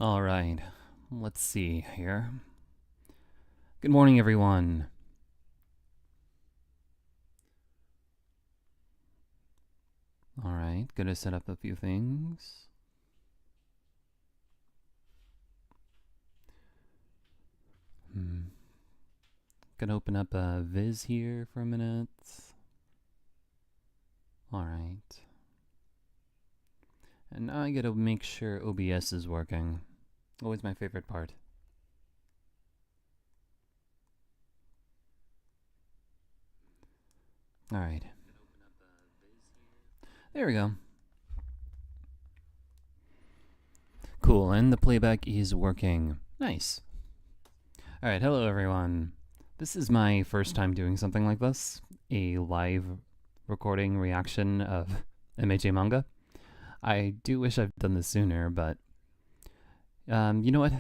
All right, let's see here. Good morning, everyone. All right, gonna set up a few things. Gonna open up a Viz here for a minute. All right. And now I gotta make sure OBS is working. Always my favorite part. All right. There we go. Cool, and the playback is working. Nice. All right, hello everyone. This is my first time doing something like this, a live recording reaction of MHA manga. I do wish I'd done this sooner, but you know what?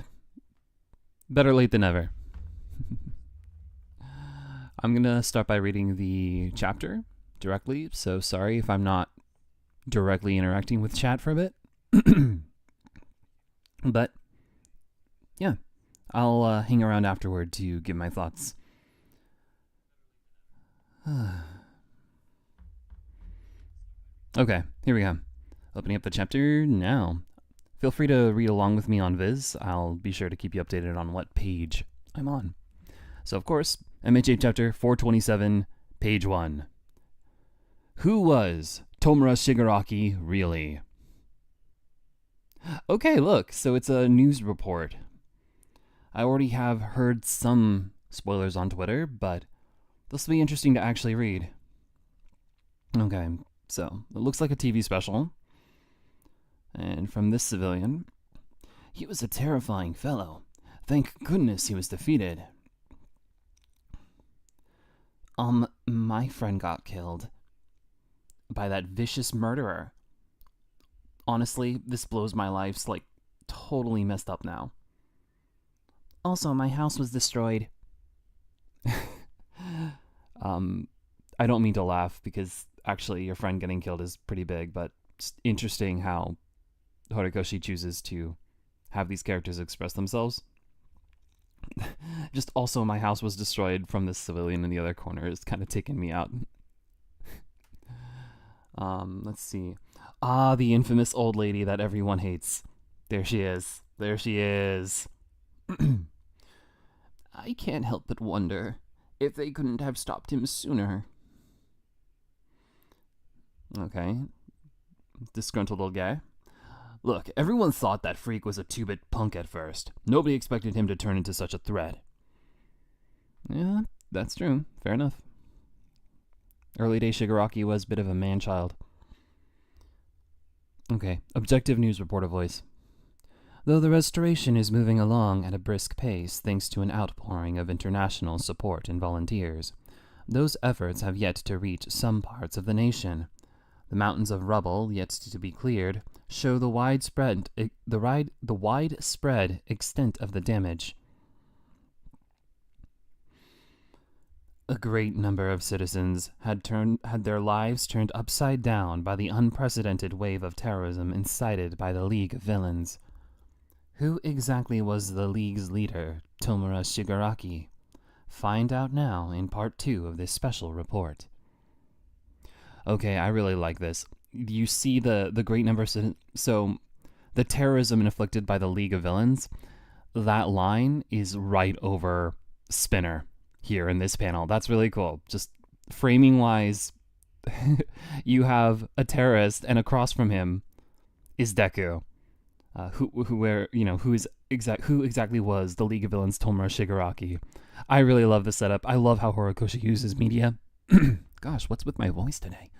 Better late than never. I'm gonna start by reading the chapter directly, so sorry if I'm not directly interacting with chat for a bit. But yeah, I'll hang around afterward to give my thoughts. Okay, here we go. Opening up the chapter now. Feel free to read along with me on Viz. I'll be sure to keep you updated on what page I'm on. So, of course, MHA chapter 427, page 1. Who was Tomura Shigaraki really? Okay, look, so it's a news report. I already have heard some spoilers on Twitter, but this will be interesting to actually read. Okay, so it looks like a TV special. And from this civilian, he was a terrifying fellow. Thank goodness he was defeated. My friend got killed by that vicious murderer. Honestly, this blows my life's like totally messed up now. Also, my house was destroyed. I don't mean to laugh because actually your friend getting killed is pretty big, but it's interesting how Horikoshi chooses to have these characters express themselves. Just also my house was destroyed from this civilian in the other corner is kind of taking me out. Let's see. The infamous old lady that everyone hates. There she is. There she is. I can't help but wonder if they couldn't have stopped him sooner. Okay. Disgruntled old guy. Look, everyone thought that freak was a two-bit punk at first. Nobody expected him to turn into such a threat. Yeah, that's true. Fair enough. Early day Shigaraki was a bit of a man-child. Okay, objective news reporter voice. Though the restoration is moving along at a brisk pace thanks to an outpouring of international support and volunteers, those efforts have yet to reach some parts of the nation. The mountains of rubble yet to be cleared show the widespread extent of the damage. A great number of citizens had their lives turned upside down by the unprecedented wave of terrorism incited by the League of Villains. Who exactly was the League's leader, Tomura Shigaraki? Find out now in part 2 of this special report. Okay, I really like this. You see the great number of citizens. So, the terrorism inflicted by the League of Villains, that line is right over Spinner here in this panel. That's really cool. Just framing wise, you have a terrorist, and across from him is Deku, who exactly was the League of Villains Tomura Shigaraki. I really love this setup. I love how Horikoshi uses media. Gosh, what's with my voice today?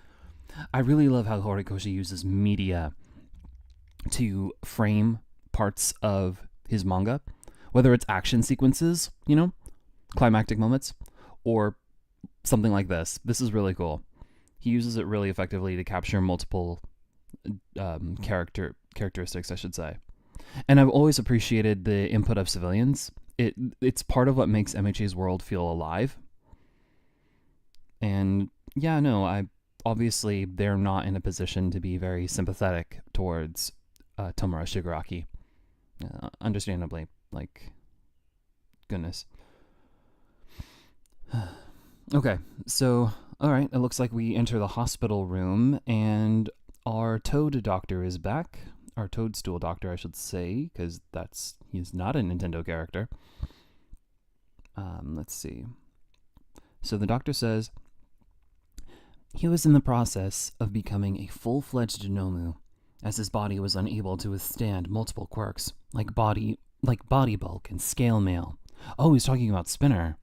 I really love how Horikoshi uses media to frame parts of his manga, whether it's action sequences, climactic moments, or something like this. This is really cool. He uses it really effectively to capture multiple characteristics, I should say. And I've always appreciated the input of civilians. It's part of what makes MHA's world feel alive. And yeah, no, obviously they're not in a position to be very sympathetic towards Tomura Shigaraki. Understandably, like, goodness. Okay, so, alright, it looks like we enter the hospital room, and our toad doctor is back. Our toadstool doctor, I should say, because he's not a Nintendo character. Let's see. So the doctor says, he was in the process of becoming a full-fledged Nomu, as his body was unable to withstand multiple quirks, like body bulk and scale mail. Oh, he's talking about Spinner.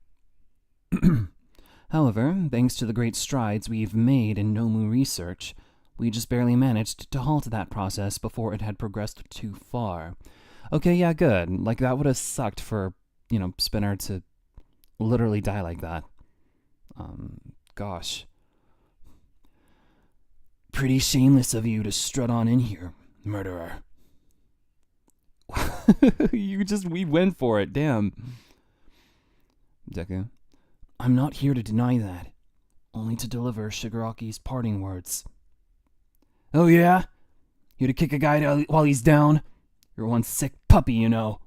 However, thanks to the great strides we've made in Nomu research, we just barely managed to halt that process before it had progressed too far. Okay, yeah, good. Like, that would have sucked for, Spinner to literally die like that. Gosh. Pretty shameless of you to strut on in here, murderer. We went for it, damn. Deku. I'm not here to deny that, only to deliver Shigaraki's parting words. Oh yeah? Here to kick a guy while he's down? You're one sick puppy, you know.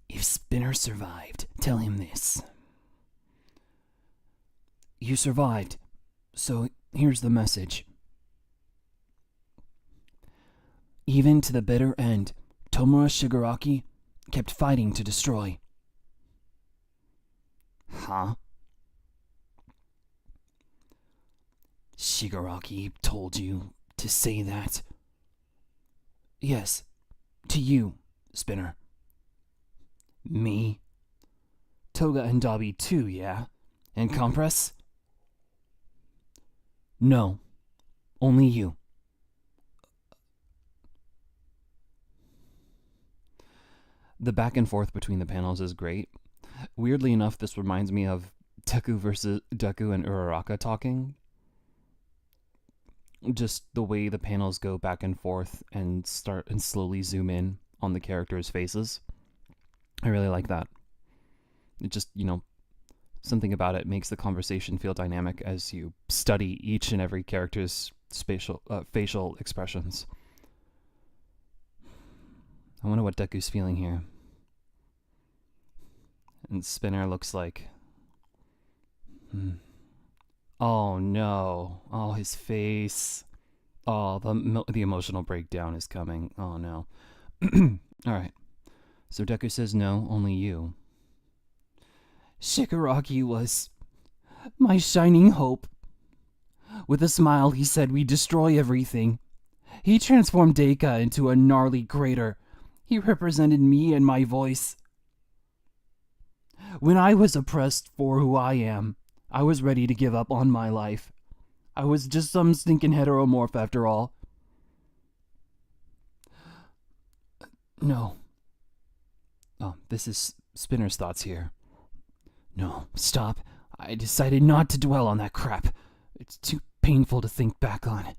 If Spinner survived, tell him this. You survived, so here's the message. Even to the bitter end, Tomura Shigaraki kept fighting to destroy. Huh? Shigaraki told you to say that? Yes, to you, Spinner. Me? Toga and Dobby too, yeah? And Compress? No, only you. The back and forth between the panels is great. Weirdly enough, this reminds me of Deku and Uraraka talking. Just the way the panels go back and forth and start and slowly zoom in on the characters' faces. I really like that. It just, something about it makes the conversation feel dynamic as you study each and every character's facial expressions. I wonder what Deku's feeling here. And Spinner looks like... Oh no. Oh, his face. Oh, the emotional breakdown is coming. Oh no. Alright. So Deku says no, only you. Shigaraki was my shining hope. With a smile, he said we'd destroy everything. He transformed Deika into a gnarly crater. He represented me and my voice. When I was oppressed for who I am, I was ready to give up on my life. I was just some stinking heteromorph after all. No. Oh, this is Spinner's thoughts here. No, stop. I decided not to dwell on that crap. It's too painful to think back on.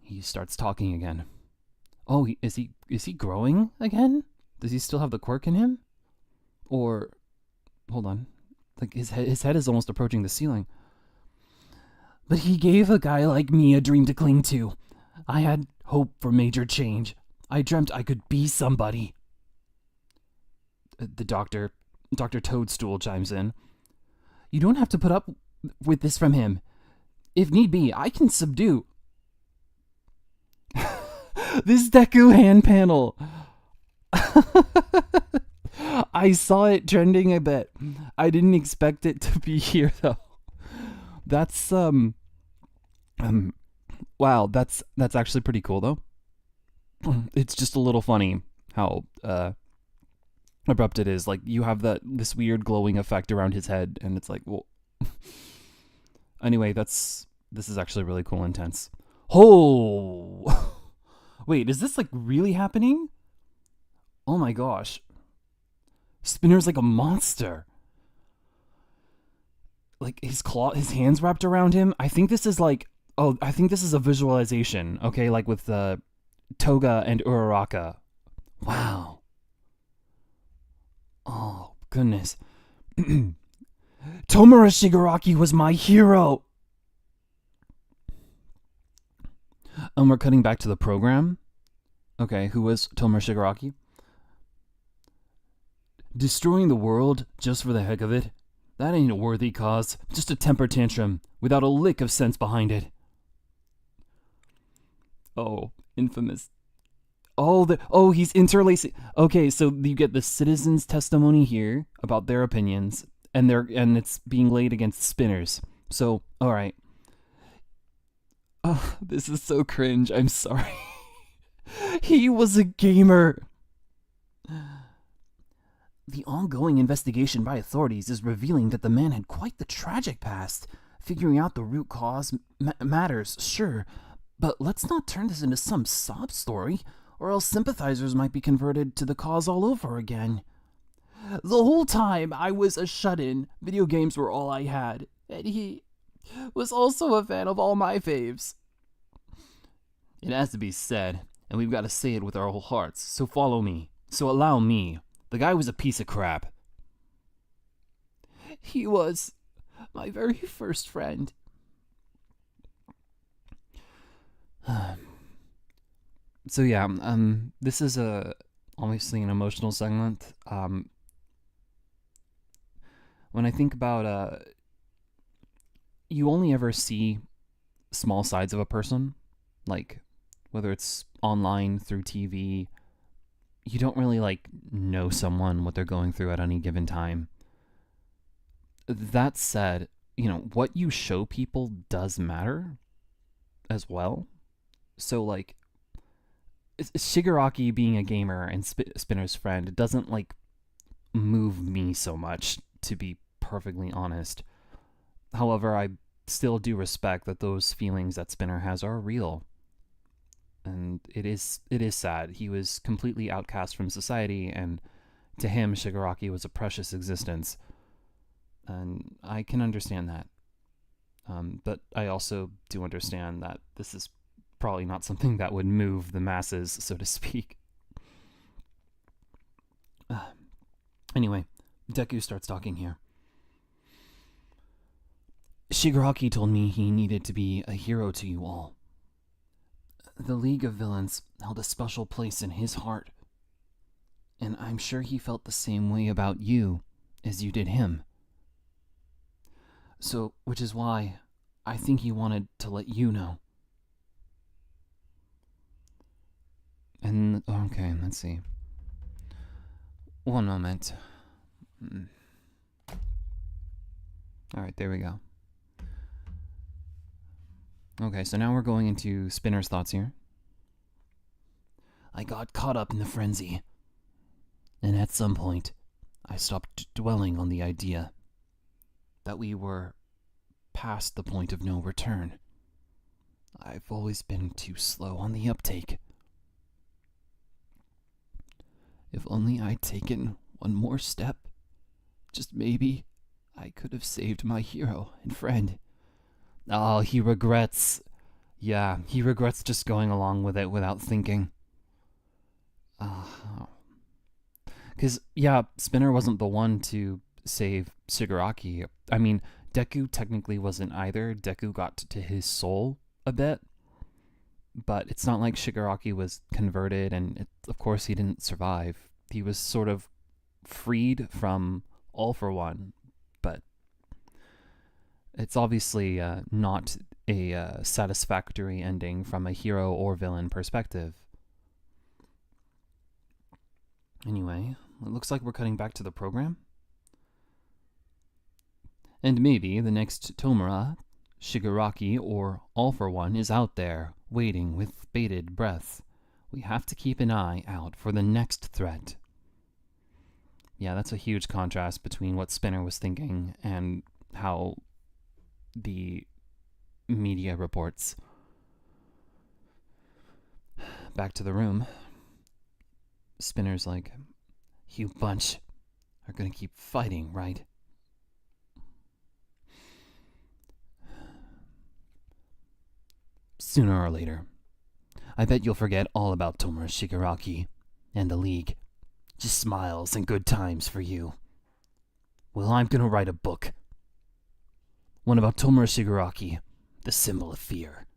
He starts talking again. Oh, is he growing again? Does he still have the quirk in him? Or, hold on, like his head is almost approaching the ceiling. But he gave a guy like me a dream to cling to. I had hope for major change. I dreamt I could be somebody. The Dr. Toadstool chimes in. You don't have to put up with this from him. If need be, I can subdue. This Deku hand panel. I saw it trending a bit. I didn't expect it to be here though. That's wow, that's actually pretty cool though. It's just a little funny how abrupt it is. Like, you have this weird glowing effect around his head, and it's like, well. Anyway, this is actually really cool and intense. Oh, wait, is this like really happening? Oh my gosh, Spinner's like a monster. Like his hands wrapped around him. I think this is a visualization. Okay, like with Toga and Uraraka. Wow. Oh, goodness. Tomura Shigaraki was my hero. And we're cutting back to the program. Okay, who was Tomura Shigaraki? Destroying the world just for the heck of it? That ain't a worthy cause. Just a temper tantrum without a lick of sense behind it. Oh, infamous. He's interlacing. Okay, so you get the citizens' testimony here about their opinions, and it's being laid against Spinner's. So, all right. Oh, this is so cringe. I'm sorry. He was a gamer. The ongoing investigation by authorities is revealing that the man had quite the tragic past. Figuring out the root cause matters, sure, but let's not turn this into some sob story, or else sympathizers might be converted to the cause all over again. The whole time I was a shut-in, video games were all I had, and he was also a fan of all my faves. It has to be said, and we've got to say it with our whole hearts, so follow me. So allow me. The guy was a piece of crap. He was my very first friend. So yeah, this is obviously an emotional segment. When I think about you only ever see small sides of a person, like whether it's online, through TV. You don't really know someone, what they're going through at any given time. That said, what you show people does matter as well. So Shigaraki being a gamer and Spinner's friend, it doesn't move me so much, to be perfectly honest. However, I still do respect that those feelings that Spinner has are real. And it is sad. He was completely outcast from society, and to him, Shigaraki was a precious existence. And I can understand that. But I also do understand that this is probably not something that would move the masses, so to speak. Anyway, Deku starts talking here. Shigaraki told me he needed to be a hero to you all. The League of Villains held a special place in his heart, and I'm sure he felt the same way about you as you did him. So, which is why I think he wanted to let you know. And, okay, let's see. One moment. Alright, there we go. Okay, so now we're going into Spinner's thoughts here. I got caught up in the frenzy, and at some point, I stopped dwelling on the idea that we were past the point of no return. I've always been too slow on the uptake. If only I'd taken one more step, just maybe, I could have saved my hero and friend. Oh, he regrets. Yeah, he regrets just going along with it without thinking. Because, yeah, Spinner wasn't the one to save Shigaraki. I mean, Deku technically wasn't either. Deku got to his soul a bit. But it's not like Shigaraki was converted, and of course he didn't survive. He was sort of freed from All for One, but it's obviously not a satisfactory ending from a hero or villain perspective. Anyway, it looks like we're cutting back to the program. And maybe the next Tomura, Shigaraki, or All for One is out there, waiting with bated breath. We have to keep an eye out for the next threat. Yeah, that's a huge contrast between what Spinner was thinking and how the media reports. Back to the room. Spinner's like, you bunch are gonna keep fighting, right? Sooner or later. I bet you'll forget all about Tomura Shigaraki and the League. Just smiles and good times for you. Well, I'm gonna write a book. One about Tomura Shigaraki, the symbol of fear.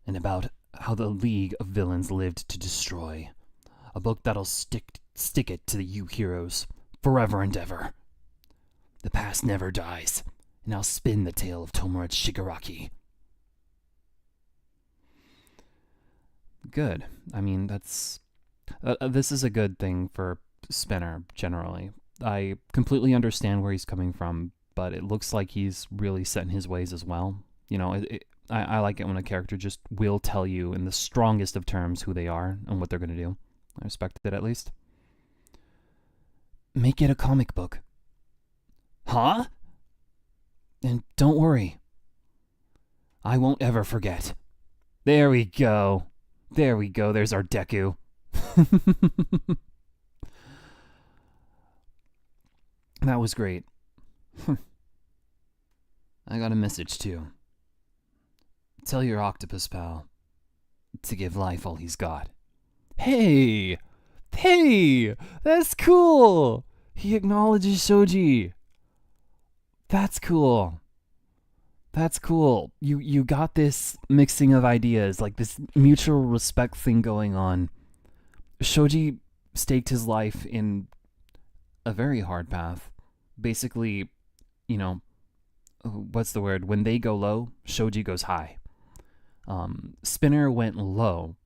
And about How the League of Villains Lived to Destroy. A book that'll stick it to you heroes forever and ever. The past never dies, and I'll spin the tale of Tomoritz Shigaraki. Good. I mean, this is a good thing for Spinner, generally. I completely understand where he's coming from, but it looks like he's really set in his ways as well. You know, I like it when a character just will tell you in the strongest of terms who they are and what they're going to do. I respect it, at least. Make it a comic book. Huh? And don't worry. I won't ever forget. There we go. There we go. There's our Deku. That was great. I got a message, too. Tell your octopus pal to give life all he's got. Hey! Hey! That's cool! He acknowledges Shoji. That's cool. That's cool. You got this mixing of ideas, like this mutual respect thing going on. Shoji staked his life in a very hard path. Basically, you know, what's the word? When they go low, Shoji goes high. Spinner went low,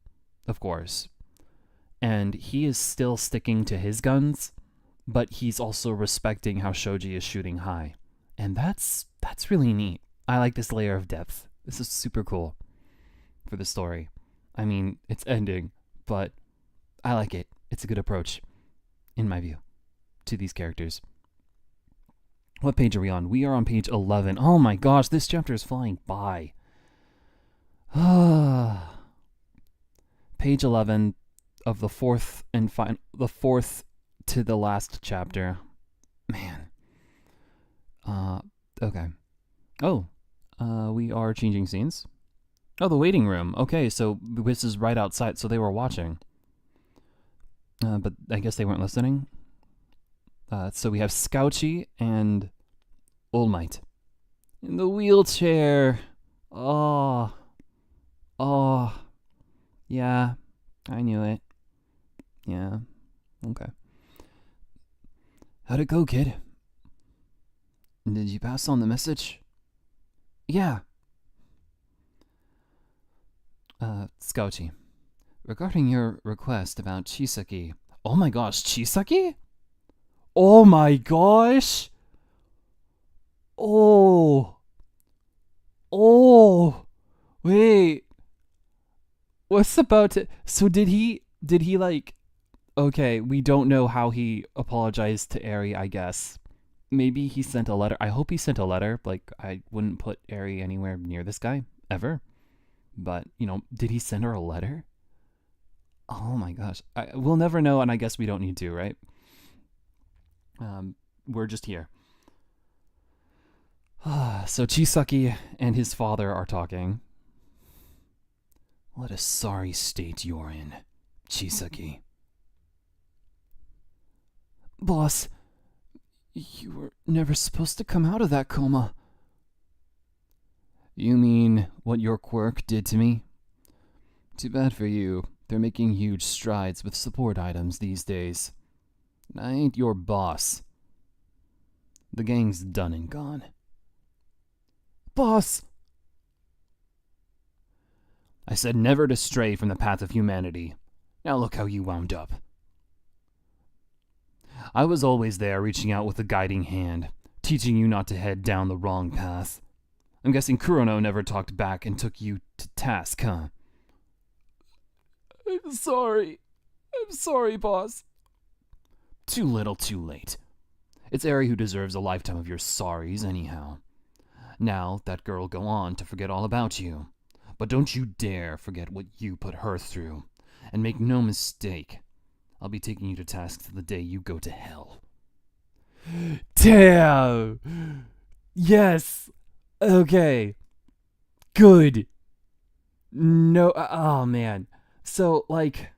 of course, and he is still sticking to his guns, but he's also respecting how Shoji is shooting high. And that's really neat. I like this layer of depth. This is super cool for the story. I mean, it's ending, but I like it. It's a good approach, in my view, to these characters. What page are we on? We are on page 11. Oh my gosh, this chapter is flying by. Page 11 of the fourth to the last chapter. Man. Okay. Oh, we are changing scenes. Oh, the waiting room. Okay, so this is right outside, so they were watching. But I guess they weren't listening. So we have Scouchy and All Might in the wheelchair. Oh, yeah, I knew it. Yeah, okay. How'd it go, kid? Did you pass on the message? Yeah. Scouchy, regarding your request about Chisaki. Oh my gosh, Chisaki? Oh my gosh! Oh, wait. What's about to... So did he like... Okay, we don't know how he apologized to Eri, I guess. Maybe he sent a letter. I hope he sent a letter. Like, I wouldn't put Eri anywhere near this guy, ever. But, you know, did he send her a letter? Oh my gosh. We'll never know, and I guess we don't need to, right? We're just here. So Chisaki and his father are talking. What a sorry state you're in, Chisaki. Boss, you were never supposed to come out of that coma. You mean what your quirk did to me? Too bad for you. They're making huge strides with support items these days. I ain't your boss. The gang's done and gone. Boss! I said never to stray from the path of humanity. Now look how you wound up. I was always there reaching out with a guiding hand, teaching you not to head down the wrong path. I'm guessing Kurono never talked back and took you to task, huh? I'm sorry, boss. Too little, too late. It's Eri who deserves a lifetime of your sorries anyhow. Now, that girl'll go on to forget all about you. But don't you dare forget what you put her through. And make no mistake, I'll be taking you to task to the day you go to hell. Damn! Yes! Okay. Good. No, oh man. So, like,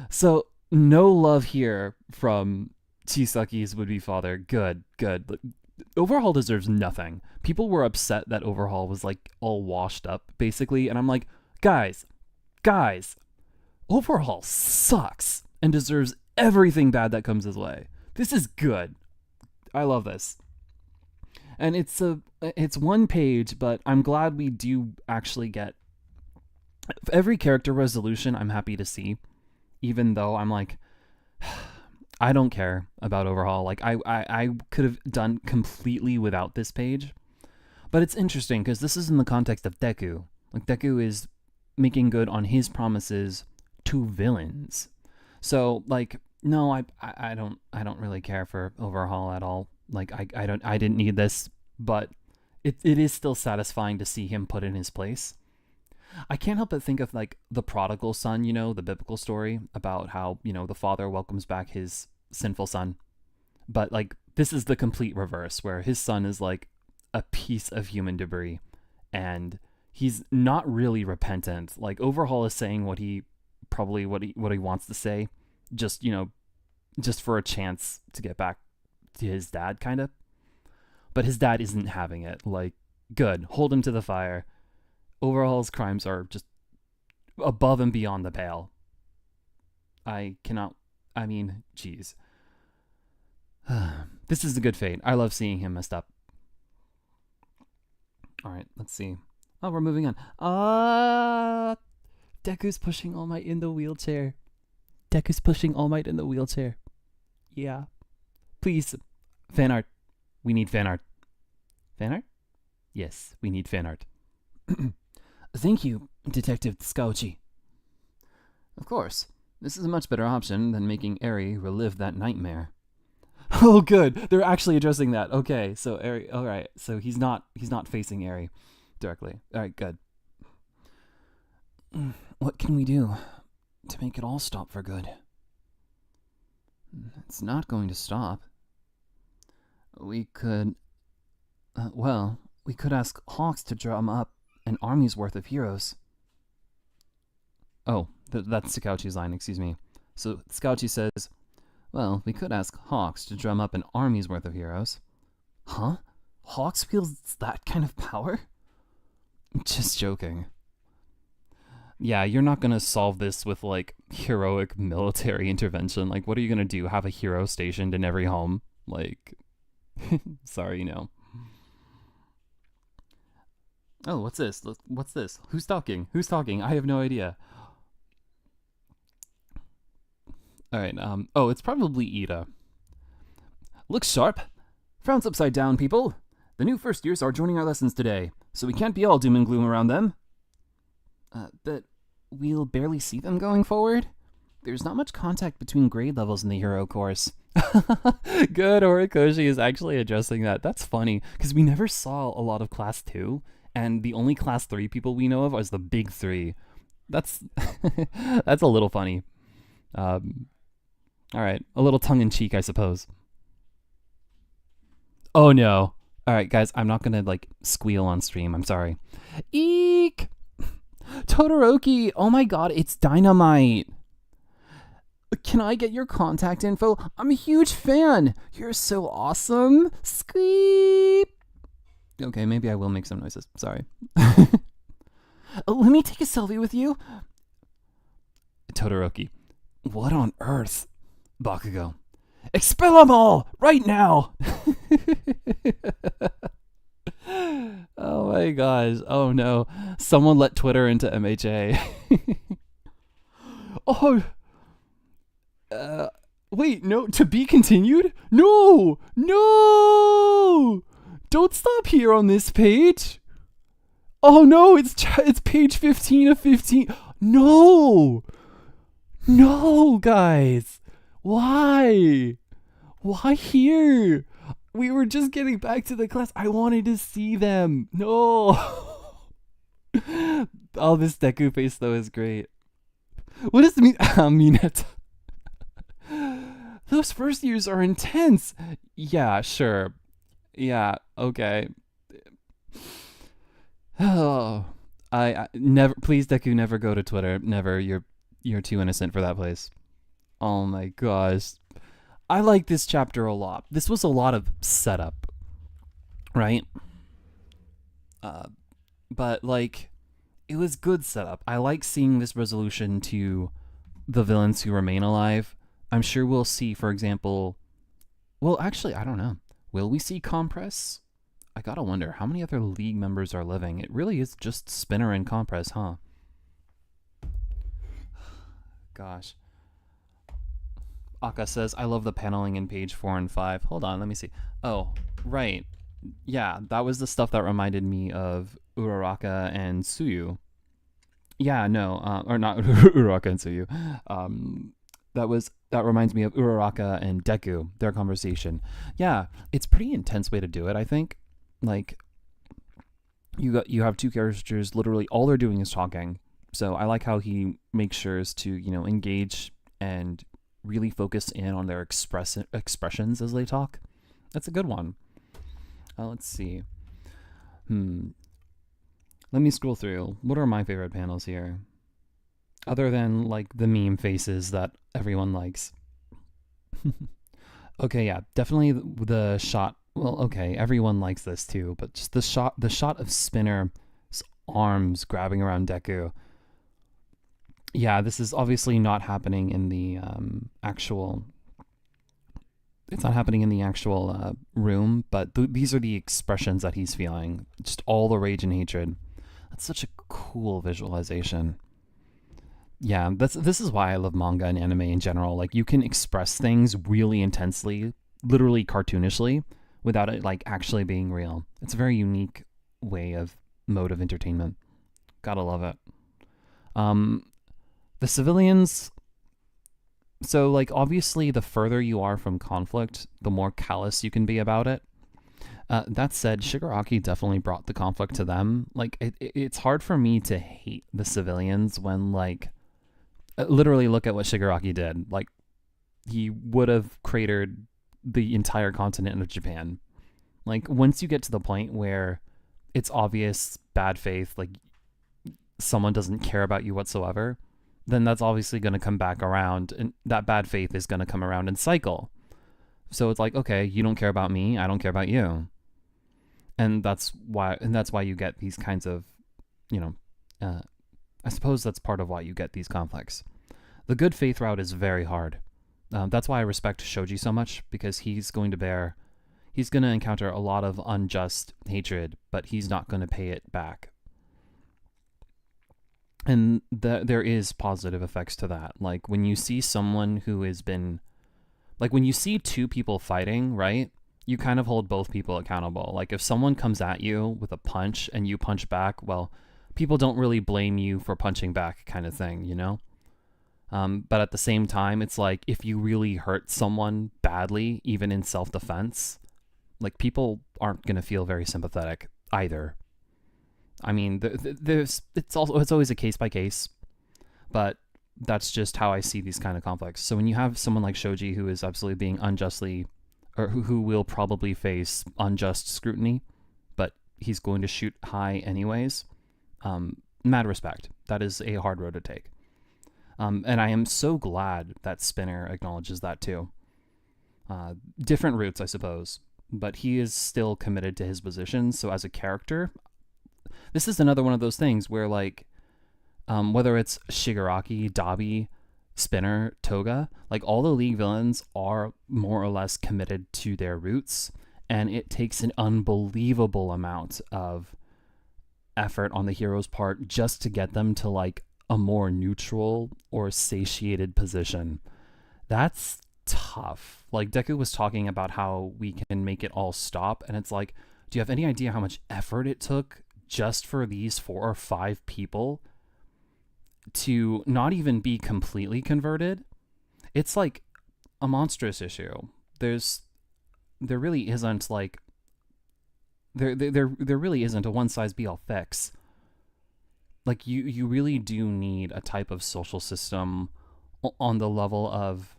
so no love here from Chisaki's would-be father. Good. Overhaul deserves nothing. People were upset that Overhaul was like all washed up, basically, and I'm like, guys, Overhaul sucks and deserves everything bad that comes his way. This is good. I love this. And it's one page, but I'm glad we do actually get every character resolution. I'm happy to see, even though I'm like, I don't care about Overhaul. Like I could have done completely without this page. But it's interesting because this is in the context of Deku. Like Deku is making good on his promises to villains. So like no, I don't really care for Overhaul at all. Like I didn't need this, but it is still satisfying to see him put in his place. I can't help but think of like the prodigal son, you know, the biblical story about how, you know, the father welcomes back his sinful son. But like this is the complete reverse where his son is like a piece of human debris and he's not really repentant. Like Overhaul is saying what he wants to say, just, you know, just for a chance to get back to his dad kind of. But his dad isn't having it. Like, good, hold him to the fire. Overhaul's crimes are just above and beyond the pale. Jeez. This is a good fate. I love seeing him messed up. Alright, let's see. Oh, we're moving on. Deku's pushing All Might in the wheelchair. Yeah. Please. Fan art. We need fan art. Fan art? Yes, we need fan art. Thank you, Detective Scouchy. Of course. This is a much better option than making Eri relive that nightmare. Oh, good. They're actually addressing that. Okay, so Eri. All right, so he's not facing Eri directly. All right, good. What can we do to make it all stop for good? It's not going to stop. We could. We could ask Hawks to drum up an army's worth of heroes. Oh, that's Sakauchi's line, excuse me. So Sakauchi says, well, we could ask Hawks to drum up an army's worth of heroes. Huh? Hawks wields that kind of power? Just joking. Yeah, you're not gonna solve this with, like, heroic military intervention. Like, what are you gonna do? Have a hero stationed in every home? Like, sorry, you know. Oh, what's this? What's this? Who's talking? I have no idea. Alright, oh, it's probably Ida. Looks sharp. Frowns upside down, people. The new first years are joining our lessons today, so we can't be all doom and gloom around them. But we'll barely see them going forward? There's not much contact between grade levels in the hero course. Good, Horikoshi is actually addressing that. That's funny, because we never saw a lot of class 2. And the only class 3 people we know of is the big 3. That's that's a little funny. All right, a little tongue-in-cheek, I suppose. Oh no. All right, guys, I'm not gonna like squeal on stream. I'm sorry. Eek! Todoroki! Oh my god, it's Dynamite! Can I get your contact info? I'm a huge fan! You're so awesome! Squeep! Okay, maybe I will make some noises. Sorry. Let me take a selfie with you. Todoroki. What on earth? Bakugo. Expel them all! Right now! Oh my gosh. Oh no. Someone let Twitter into MHA. Oh. Wait, no. To be continued? No! No! Don't stop here on this page. Oh no, it's page 15 of 15. No! No, guys. Why? Why here? We were just getting back to the class. I wanted to see them. No. Oh, this Deku face though is great. What does it mean? Mineta. Those first years are intense. Yeah, sure. Yeah, okay. Oh, I never. Please, Deku, never go to Twitter. Never. You're too innocent for that place. Oh my gosh, I like this chapter a lot. This was a lot of setup. right? Uh, but like, it was good setup. I like seeing this resolution to the villains who remain alive. I'm sure we'll see, for example, well, actually, I don't know. Will we see Compress? I gotta wonder how many other League members are living. It really is just Spinner and Compress, huh? Gosh. Aka says, I love the paneling in page 4 and 5. Hold on, let me see. Oh, right. Yeah, that was the stuff that reminded me of Uraraka and Suyu. Yeah, no, or not Uraraka and Suyu. That reminds me of Uraraka and Deku, their conversation. Yeah, it's pretty intense way to do it, I think. Like, you have two characters literally all they're doing is talking. So I like how he makes sure to, engage and really focus in on their expressions as they talk. That's a good one. Let's see. Let me scroll through. What are my favorite panels here? Other than like the meme faces that everyone likes. Okay, yeah, definitely the shot. Well, okay, everyone likes this too, but just the shot of Spinner's arms grabbing around Deku. Yeah, this is obviously not happening in the actual. It's not happening in the actual room, but these are the expressions that he's feeling. Just all the rage and hatred. That's such a cool visualization. Yeah, this is why I love manga and anime in general. Like, you can express things really intensely, literally cartoonishly, without it like actually being real. It's a very unique way of mode of entertainment. Gotta love it. Um, the civilians. So, like, obviously, the further you are from conflict, the more callous you can be about it. That said, Shigaraki definitely brought the conflict to them. Like, it's hard for me to hate the civilians when, like, literally look at what Shigaraki did. Like, he would have cratered the entire continent of Japan. Like, once you get to the point where it's obvious bad faith, like, someone doesn't care about you whatsoever, then that's obviously going to come back around, and that bad faith is going to come around and cycle. So it's like, okay, you don't care about me, I don't care about you. And that's why you get these kinds of, you know, I suppose that's part of why you get these conflicts. The good faith route is very hard. That's why I respect Shoji so much, because he's going to encounter a lot of unjust hatred, but he's not going to pay it back. And there is positive effects to that. Like, when you see someone who has been, like, when you see two people fighting, right? You kind of hold both people accountable. Like, if someone comes at you with a punch and you punch back, well, people don't really blame you for punching back, kind of thing, you know? But at the same time, it's like, if you really hurt someone badly, even in self-defense, like, people aren't going to feel very sympathetic either. I mean, it's always a case by case, but that's just how I see these kind of conflicts. So when you have someone like Shoji who is absolutely being unjustly, or who will probably face unjust scrutiny, but he's going to shoot high anyways, mad respect. That is a hard road to take. And I am so glad that Spinner acknowledges that too. Different routes, I suppose, but he is still committed to his position. So as a character, this is another one of those things where, like, whether it's Shigaraki, Dabi, Spinner, Toga, like, all the League villains are more or less committed to their roots, and it takes an unbelievable amount of effort on the hero's part just to get them to, like, a more neutral or satiated position. That's tough. Like, Deku was talking about how we can make it all stop, and it's like, do you have any idea how much effort it took just for these 4 or 5 people to not even be completely converted? It's like a monstrous issue. There really isn't, like, there really isn't a one size be all fix. Like, you really do need a type of social system on the level of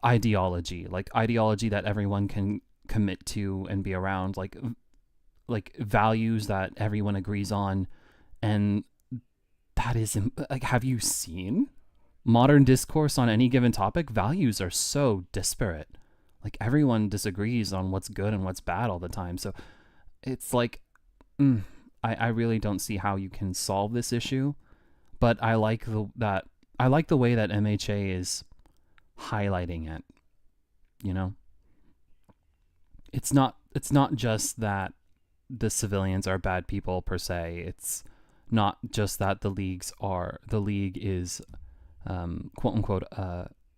ideology, like ideology that everyone can commit to and be around, like values that everyone agrees on. And that is, like, have you seen modern discourse on any given topic? Values are so disparate. Like everyone disagrees on what's good and what's bad all the time. So it's like, I really don't see how you can solve this issue. But I like the way that MHA is highlighting it. You know, it's not just that the civilians are bad people per se. It's not just that the league is quote unquote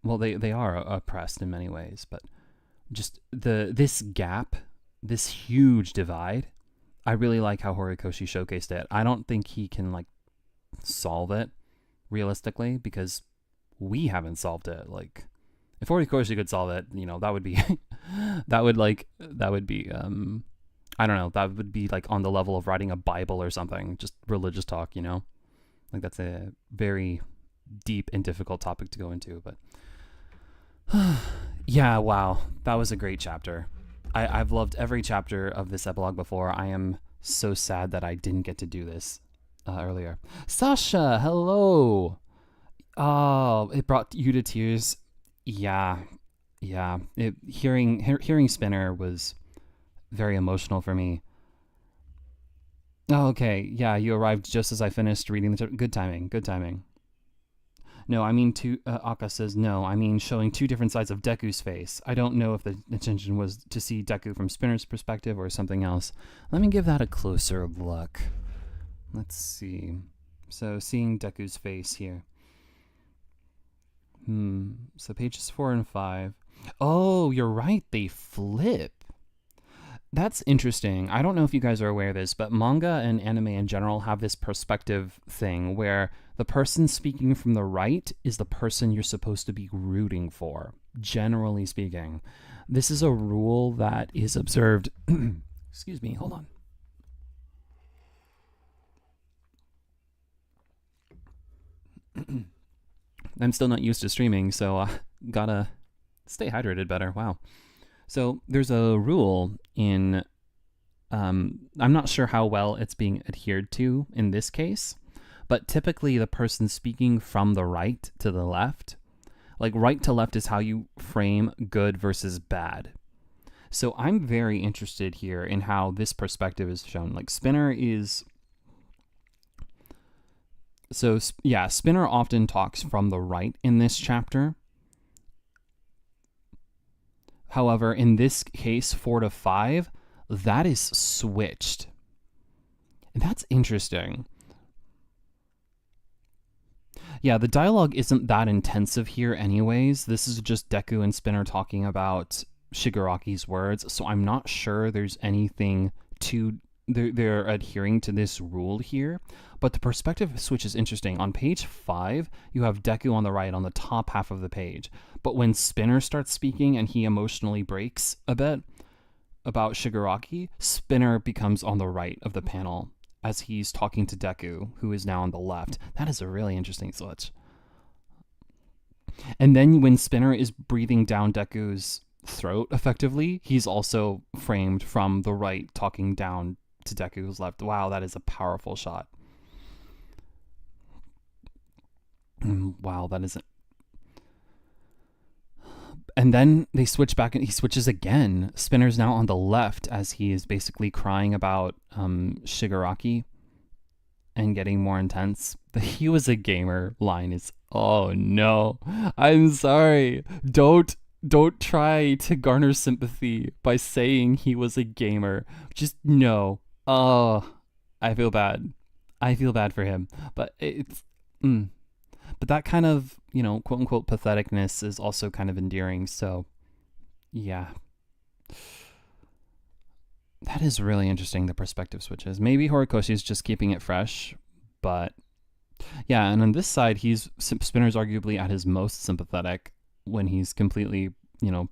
well, they are oppressed in many ways, but just this gap, this huge divide. I really like how Horikoshi showcased it. I don't think he can like solve it realistically because we haven't solved it. Like if Horikoshi could solve it, that would be that would be I don't know, that would be like on the level of writing a Bible or something, just religious talk, Like that's a very deep and difficult topic to go into, but yeah, wow, that was a great chapter. I've loved every chapter of this epilogue before. I am so sad that I didn't get to do this earlier. Sasha, hello. Oh, it brought you to tears. Yeah. Hearing Spinner was very emotional for me. Oh, okay. Yeah, you arrived just as I finished reading the good timing. No, I mean Akka says no. I mean showing two different sides of Deku's face. I don't know if the intention was to see Deku from Spinner's perspective or something else. Let me give that a closer look. Let's see. So seeing Deku's face here. So pages 4 and 5. Oh, you're right. They flip. That's interesting. I don't know if you guys are aware of this, but manga and anime in general have this perspective thing where the person speaking from the right is the person you're supposed to be rooting for, generally speaking. This is a rule that is observed. Excuse me, hold on. I'm still not used to streaming, so gotta stay hydrated better. Wow. So there's a rule in, I'm not sure how well it's being adhered to in this case, but typically the person speaking from the right to the left, like right to left is how you frame good versus bad. So I'm very interested here in how this perspective is shown. Like Spinner is... So yeah, Spinner often talks from the right in this chapter. However, in this case, 4 to 5, that is switched. And that's interesting. Yeah, the dialogue isn't that intensive here anyways. This is just Deku and Spinner talking about Shigaraki's words, so I'm not sure there's anything to... They're adhering to this rule here, but the perspective switch is interesting. On page 5, you have Deku on the right on the top half of the page, but when Spinner starts speaking and he emotionally breaks a bit about Shigaraki, Spinner becomes on the right of the panel as he's talking to Deku, who is now on the left. That is a really interesting switch. And then when Spinner is breathing down Deku's throat, effectively, he's also framed from the right, talking down to Deku's left. Wow, that is a powerful shot. Wow, that isn't... And then they switch back, and he switches again. Spinner's now on the left as he is basically crying about Shigaraki and getting more intense. The "he was a gamer" line is, oh no, I'm sorry. Don't try to garner sympathy by saying he was a gamer. Just no. Oh, I feel bad. I feel bad for him. But it's... But that kind of, quote unquote patheticness is also kind of endearing. So, yeah. That is really interesting, the perspective switches. Maybe Horikoshi is just keeping it fresh, but yeah, and on this side, Spinner's arguably at his most sympathetic when he's completely,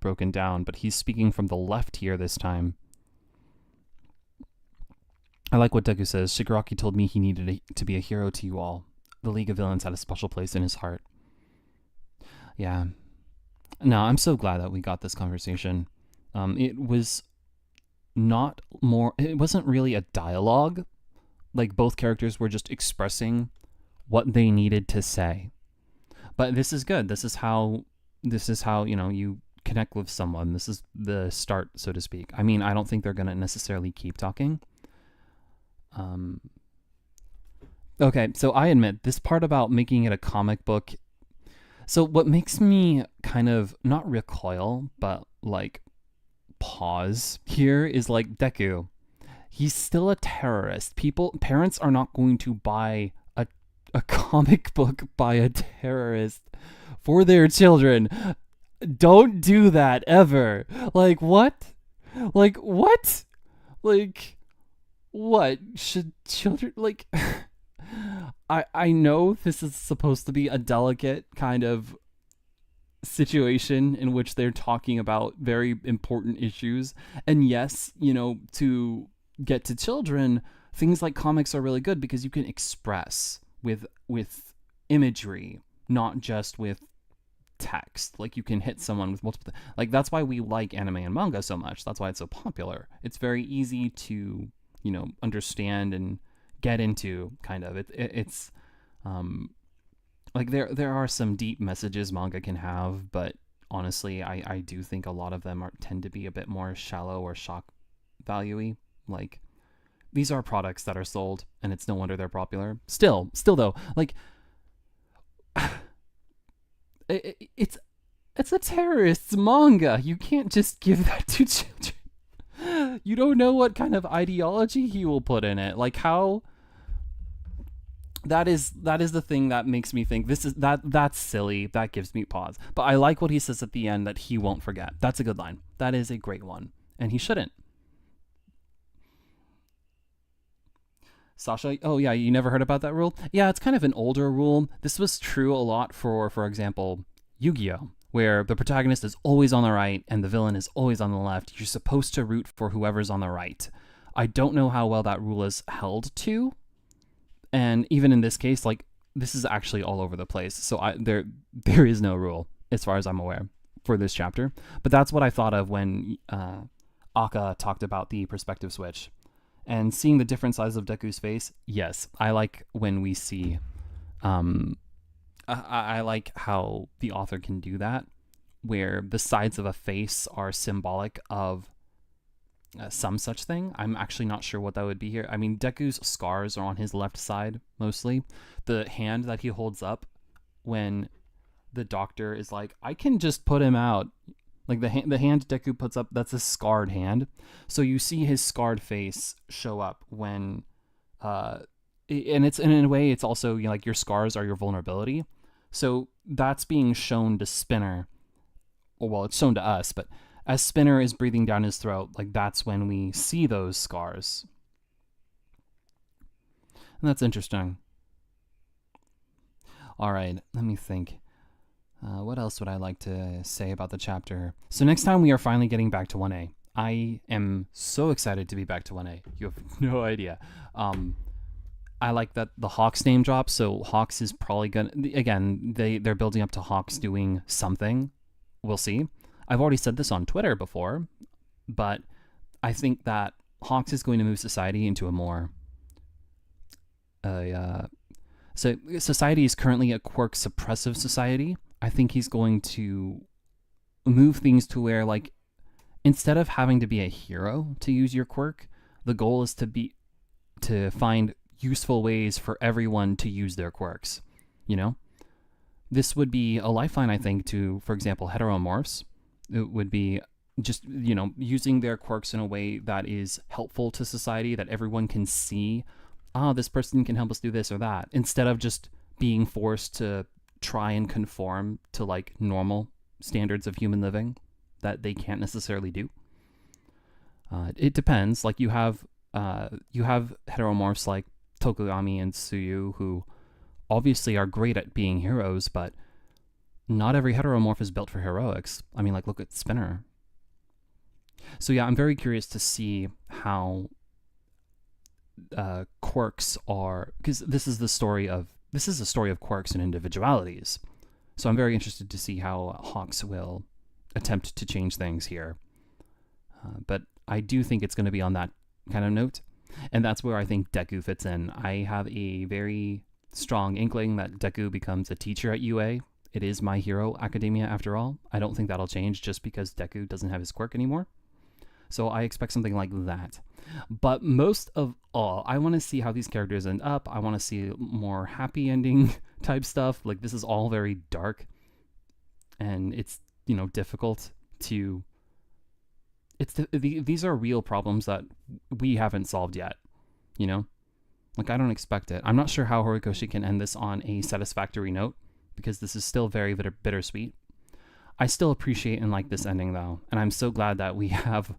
broken down, but he's speaking from the left here this time. I like what Deku says. Shigaraki told me he needed to be a hero to you all. The League of Villains had a special place in his heart. Yeah. No, I'm so glad that we got this conversation. It was it wasn't really a dialogue. Like both characters were just expressing what they needed to say. But this is good. This is how, you connect with someone. This is the start, so to speak. I mean, I don't think they're going to necessarily keep talking. Okay, so I admit this part about making it a comic book. So what makes me kind of not recoil, but like pause here is like Deku. He's still a terrorist. Parents are not going to buy a comic book by a terrorist for their children. Don't do that ever. Like what? Like what? Like what? Should children like I know this is supposed to be a delicate kind of situation in which they're talking about very important issues. And yes, to get to children, things like comics are really good because you can express with imagery, not just with text. Like you can hit someone with multiple like that's why we like anime and manga so much. That's why it's so popular. It's very easy to, understand and get into kind of. It's like there are some deep messages manga can have, but honestly, I do think a lot of them tend to be a bit more shallow or shock value-y. Like these are products that are sold, and it's no wonder they're popular. Still though, like it's a terrorist's manga. You can't just give that to children. You don't know what kind of ideology he will put in it. Like how that is the thing that makes me think that's silly. That gives me pause. But I like what he says at the end, that he won't forget. That's a good line. That is a great one, and he shouldn't. Sasha, oh yeah, you never heard about that rule? Yeah, it's kind of an older rule. This was true a lot for example, Yu-Gi-Oh!, where the protagonist is always on the right and the villain is always on the left. You're supposed to root for whoever's on the right. I don't know how well that rule is held to. And even in this case, like, this is actually all over the place. So there is no rule, as far as I'm aware, for this chapter. But that's what I thought of when Akka talked about the perspective switch. And seeing the different sides of Deku's face, yes, I like when we see... I like how the author can do that, where the sides of a face are symbolic of some such thing. I'm actually not sure what that would be here. I mean, Deku's scars are on his left side, mostly. The hand that he holds up when the doctor is like, I can just put him out. Like the hand Deku puts up, that's a scarred hand. So you see his scarred face show up when... and it's in a way, it's also, like, your scars are your vulnerability. So that's being shown to Spinner. Well, it's shown to us, but as Spinner is breathing down his throat, like, that's when we see those scars. And that's interesting. All right, let me think. What else would I like to say about the chapter? So next time we are finally getting back to 1A. I am so excited to be back to 1A. You have no idea. I like that the Hawks name drops, so Hawks is probably gonna... Again, they're building up to Hawks doing something. We'll see. I've already said this on Twitter before, but I think that Hawks is going to move society into a more... So society is currently a quirk suppressive society. I think he's going to move things to where, like, instead of having to be a hero to use your quirk, the goal is to find useful ways for everyone to use their quirks. This would be a lifeline, I think, to, for example, heteromorphs. It would be just, using their quirks in a way that is helpful to society, that everyone can see, this person can help us do this or that, instead of just being forced to try and conform to, like, normal standards of human living that they can't necessarily do. It depends. Like, you have heteromorphs like Tokugami and Tsuyu, who obviously are great at being heroes, but not every heteromorph is built for heroics. I mean, like, look at Spinner. So yeah, I'm very curious to see how quirks are, because this is a story of quirks and individualities. So I'm very interested to see how Hawks will attempt to change things here. But I do think it's going to be on that kind of note. And that's where I think Deku fits in. I have a very strong inkling that Deku becomes a teacher at UA It is My Hero Academia after all. I don't think that'll change just because Deku doesn't have his quirk anymore. So I expect something like that. But most of all, I want to see how these characters end up. I want to see more happy ending type stuff. Like, this is all very dark, and it's, difficult to... These are real problems that we haven't solved yet, Like, I don't expect it. I'm not sure how Horikoshi can end this on a satisfactory note, because this is still very bittersweet. I still appreciate and like this ending, though, and I'm so glad that we have...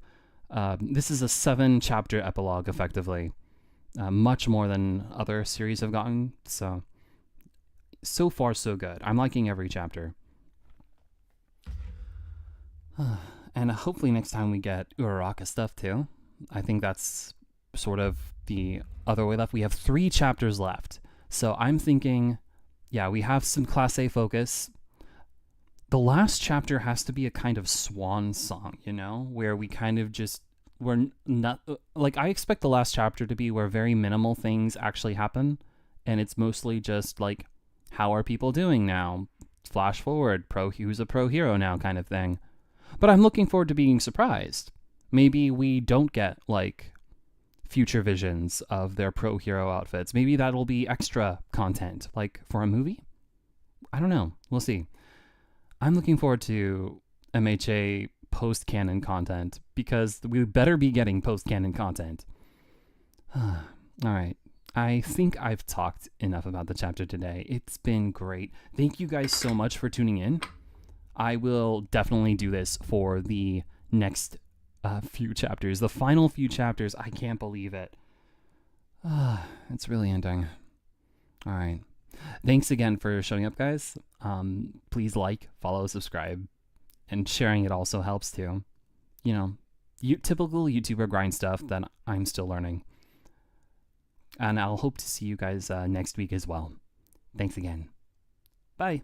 this is a 7-chapter epilogue, effectively. Much more than other series have gotten, so far so good. I'm liking every chapter. And hopefully next time we get Uraraka stuff, too. I think that's sort of the other way left. We have 3 chapters left. So I'm thinking, yeah, we have some Class A focus. The last chapter has to be a kind of swan song, where we kind of we're not... Like, I expect the last chapter to be where very minimal things actually happen. And it's mostly just, like, how are people doing now? Flash forward, who's a pro hero now kind of thing. But I'm looking forward to being surprised. Maybe we don't get, like, future visions of their pro hero outfits. Maybe that'll be extra content, like for a movie? I don't know. We'll see. I'm looking forward to MHA post-canon content, because we better be getting post-canon content. All right. I think I've talked enough about the chapter today. It's been great. Thank you guys so much for tuning in. I will definitely do this for the next few chapters. The final few chapters. I can't believe it. It's really ending. All right. Thanks again for showing up, guys. Please like, follow, subscribe, and sharing it also helps too. Typical YouTuber grind stuff that I'm still learning. And I'll hope to see you guys next week as well. Thanks again. Bye.